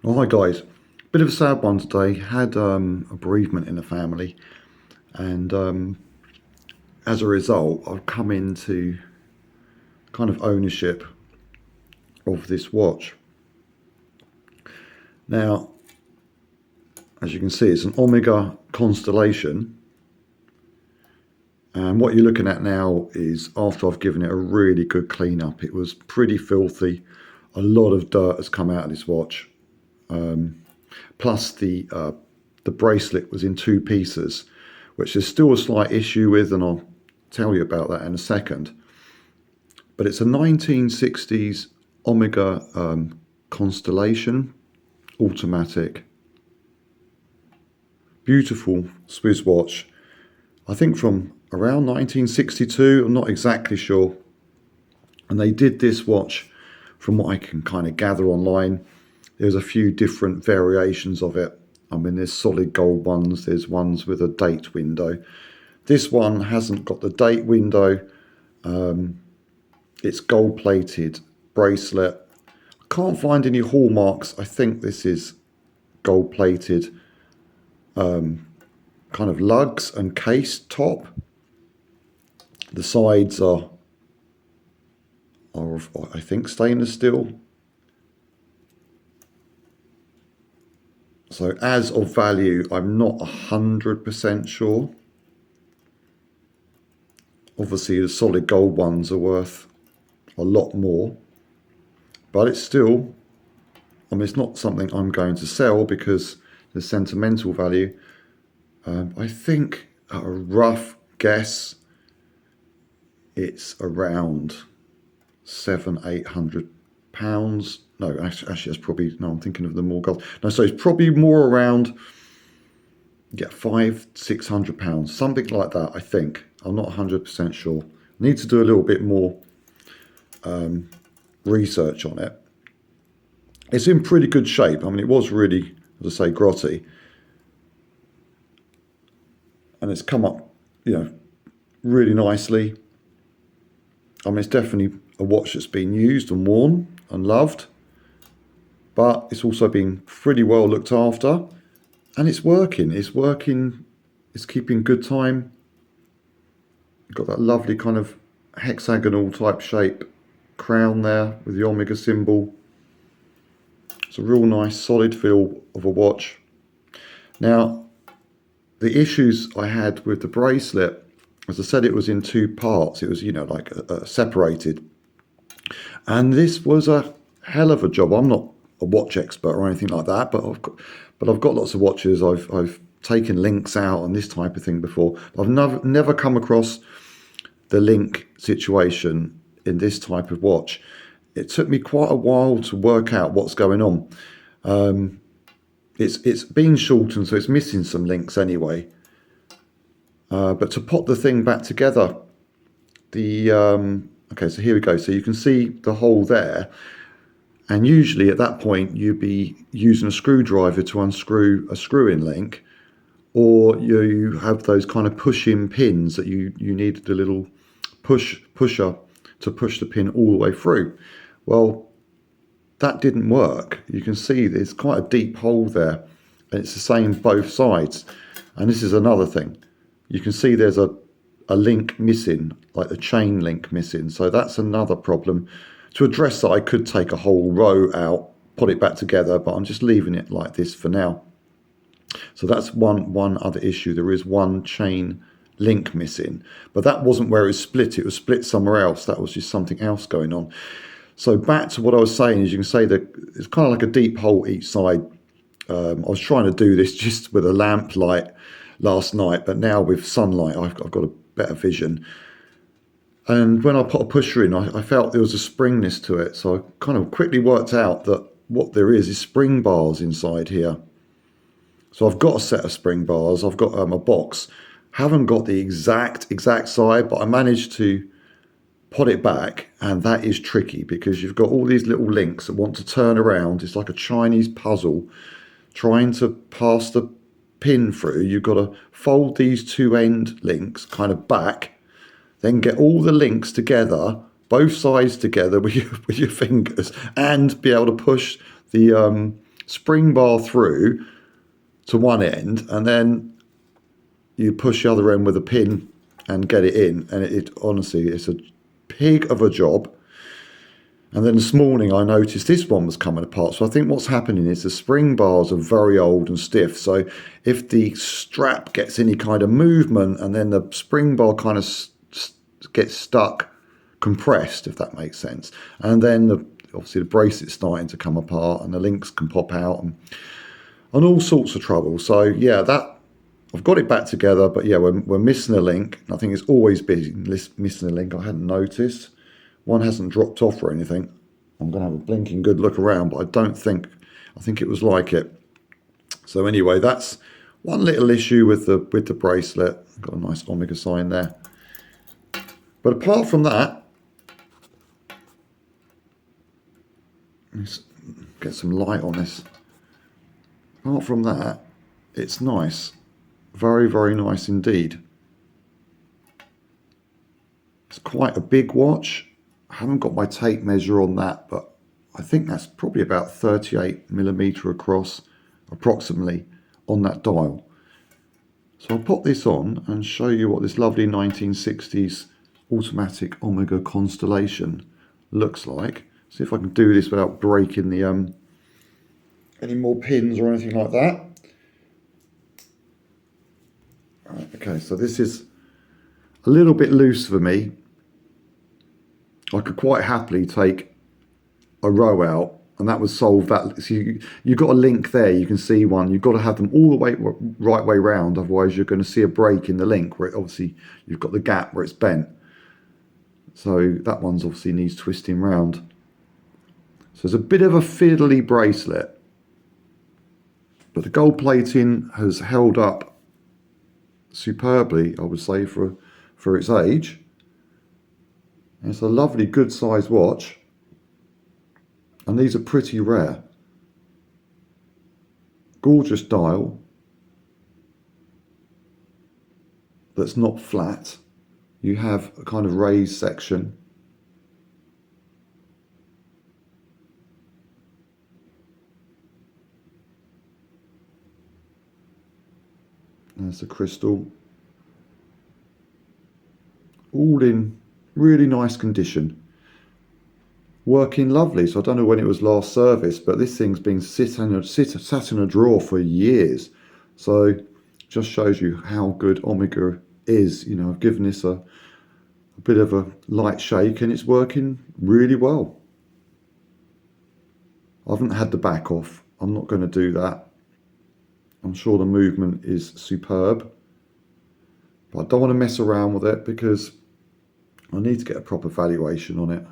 Oh, hi guys. Bit of a sad one today. Had a bereavement in the family, and as a result, I've come into kind of ownership of this watch. Now, as you can see, it's an Omega Constellation, and what you're looking at now is after I've given it a really good clean up. It was pretty filthy. A lot of dirt has come out of this watch. Plus the bracelet was in two pieces, which there's still a slight issue with, and I'll tell you about that in a second. But it's a 1960s Omega Constellation automatic, beautiful Swiss watch. I think from around 1962. I'm not exactly sure. And they did this watch, from what I can kind of gather online. There's a few different variations of it. I mean, there's solid gold ones, there's ones with a date window. This one hasn't got the date window. It's gold plated bracelet. I can't find any hallmarks. I think this is gold plated kind of lugs and case top. The sides are I think stainless steel. So as of value, I'm not 100% sure. Obviously, the solid gold ones are worth a lot more, but it's still, I mean, it's not something I'm going to sell because the sentimental value. I think at a rough guess, it's around £700-800. No, actually, that's probably, no, I'm thinking of the more gold. No, so it's probably more around, yeah, £500-600, something like that, I think. I'm not 100% sure. Need to do a little bit more research on it. It's in pretty good shape. I mean, it was really, as I say, grotty. And it's come up, really nicely. I mean, it's definitely a watch that's been used and worn and loved, but it's also been pretty well looked after, and it's working. It's keeping good time. You've got that lovely kind of hexagonal type shape crown there with the Omega symbol. It's a real nice solid feel of a watch. Now, the issues I had with the bracelet, as I said, it was in two parts. It was, like separated. And this was a hell of a job. I'm not a watch expert or anything like that, but I've got lots of watches. I've taken links out and this type of thing before. I've never come across the link situation in this type of watch. It took me quite a while to work out what's going on. It's been shortened, so it's missing some links anyway. But to put the thing back together, okay, so here we go. So you can see the hole there. And usually at that point, you'd be using a screwdriver to unscrew a screw-in link, or you have those kind of push-in pins that you need the little pusher to push the pin all the way through. Well, that didn't work. You can see there's quite a deep hole there, and it's the same both sides. And this is another thing. You can see there's a link missing, like the chain link missing. So that's another problem. To address that, I could take a whole row out, put it back together, but I'm just leaving it like this for now. So that's one other issue. There is one chain link missing, but that wasn't where it was split. It was split somewhere else. That was just something else going on. So back to what I was saying is, you can say that it's kind of like a deep hole each side. I was trying to do this just with a lamp light last night, but now with sunlight, I've got a better vision. And when I put a pusher in, I felt there was a springness to it. So I kind of quickly worked out that what there is spring bars inside here. So I've got a set of spring bars. I've got a box. Haven't got the exact side, but I managed to put it back. And that is tricky because you've got all these little links that want to turn around. It's like a Chinese puzzle trying to pass the pin through. You've got to fold these two end links kind of back, then get all the links together, both sides together with your fingers, and be able to push the spring bar through to one end, and then you push the other end with a pin and get it in. And it honestly, it's a pig of a job. And then this morning I noticed this one was coming apart. So I think what's happening is the spring bars are very old and stiff. So if the strap gets any kind of movement, and then the spring bar kind of gets stuck, compressed, if that makes sense. And then obviously the bracelet's starting to come apart, and the links can pop out, and all sorts of trouble. So yeah, that I've got it back together, but yeah, we're missing a link. I think it's always been missing a link. I hadn't noticed. One hasn't dropped off or anything. I'm going to have a blinking good look around, but I think it was like it. So anyway, that's one little issue with the bracelet. Got a nice Omega sign there. But apart from that, let's get some light on this. Apart from that, it's nice. Very, very nice indeed. It's quite a big watch. I haven't got my tape measure on that, but I think that's probably about 38mm across, approximately, on that dial. So I'll pop this on and show you what this lovely 1960s automatic Omega Constellation looks like. See if I can do this without breaking the any more pins or anything like that. Right, okay, so this is a little bit loose for me. I could quite happily take a row out, and that would solve that. So you've got a link there, you can see one. You've got to have them all the way right way round, otherwise you're going to see a break in the link where obviously you've got the gap where it's bent. So that one's obviously needs twisting round. So it's a bit of a fiddly bracelet, but the gold plating has held up superbly, I would say, for its age. It's a lovely, good sized watch, and these are pretty rare. Gorgeous dial that's not flat. You have a kind of raised section. There's the crystal. All in really nice condition. Working lovely. So I don't know when it was last serviced, but this thing's been sat in a drawer for years. So just shows you how good Omega is. You know, I've given this a bit of a light shake and it's working really well. I haven't had the back off. I'm not going to do that. I'm sure the movement is superb, but I don't want to mess around with it because I need to get a proper valuation on it.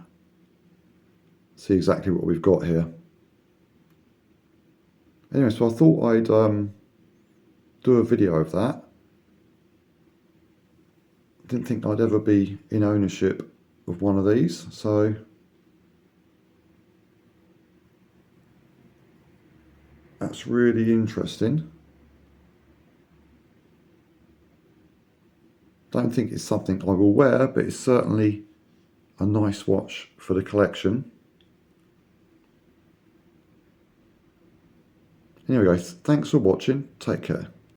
See exactly what we've got here. Anyway, so I thought I'd do a video of that. I didn't think I'd ever be in ownership of one of these, so that's really interesting. Don't think it's something I will wear, but it's certainly a nice watch for the collection. Anyway guys, thanks for watching. Take care.